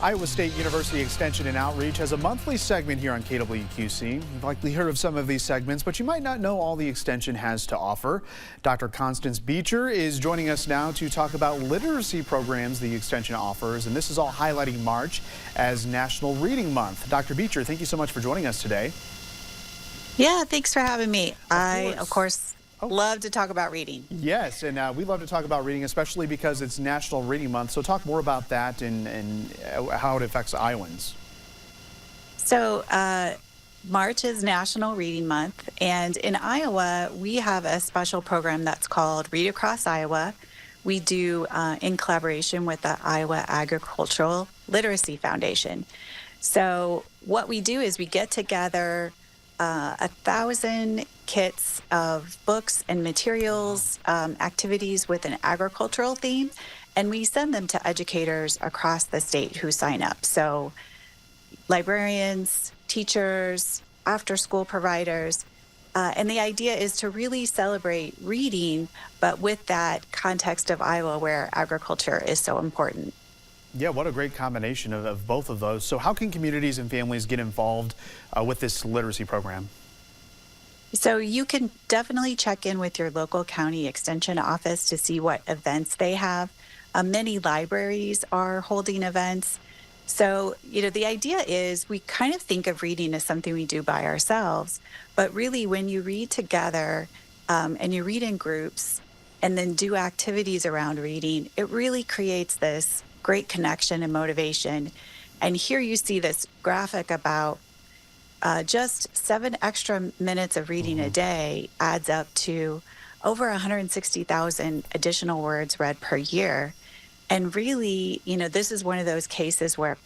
Iowa State University Extension and Outreach has a monthly segment here on KWQC. You've likely heard of some of these segments, but you might not know all the Extension has to offer. Dr. Constance Beecher is joining us now to talk about literacy programs the Extension offers, and this is all highlighting March as National Reading Month. Dr. Beecher, thank you so much for joining us today. Yeah, thanks for having me. Of course, love to talk about reading. Yes, and we love to talk about reading, especially because it's National Reading Month. So talk more about that and how it affects Iowans. So March is National Reading Month, and in Iowa, we have a special program that's called Read Across Iowa. We do in collaboration with the Iowa Agricultural Literacy Foundation. So what we do is we get together 1,000 kits of books and materials, activities with an agricultural theme, and we send them to educators across the state who sign up. So librarians, teachers, after-school providers, and the idea is to really celebrate reading, but with that context of Iowa where agriculture is so important. Yeah, what a great combination of both of those. So how can communities and families get involved with this literacy program? So you can definitely check in with your local county extension office to see what events they have. Many libraries are holding events. So, the idea is we kind of think of reading as something we do by ourselves, but really when you read together and you read in groups and then do activities around reading, it really creates this great connection and motivation. And here you see this graphic about just 7 extra minutes of reading a day adds up to over 160,000 additional words read per year. And really, this is one of those cases where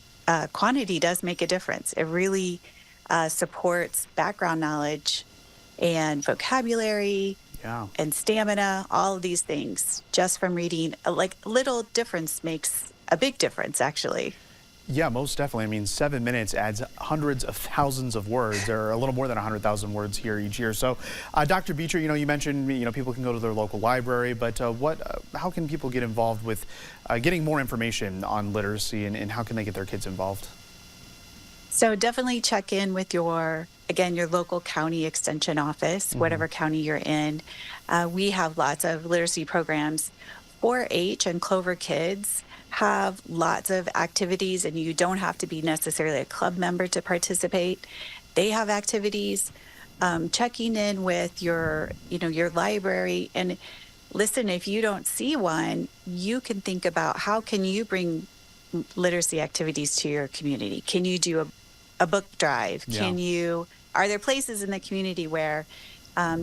quantity does make a difference. It really supports background knowledge and vocabulary and stamina, all of these things just from reading. Like little difference makes a big difference, actually. Yeah, most definitely. I mean, 7 minutes adds hundreds of thousands of words, or a little more than 100,000 words here each year. So, Dr. Beecher, you mentioned, people can go to their local library, but how can people get involved with getting more information on literacy, and how can they get their kids involved? So definitely check in with your local county extension office, whatever county you're in. We have lots of literacy programs. 4-H and Clover Kids have lots of activities, and you don't have to be necessarily a club member to participate. They have activities. Checking in with your library, and listen, if you don't see one, you can think about how can you bring literacy activities to your community. Can you do a book drive? Yeah. Are there places in the community where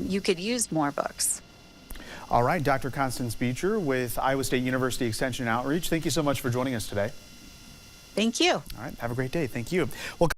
you could use more books? All right, Dr. Constance Beecher with Iowa State University Extension and Outreach. Thank you so much for joining us today. Thank you. All right, have a great day. Thank you. Well,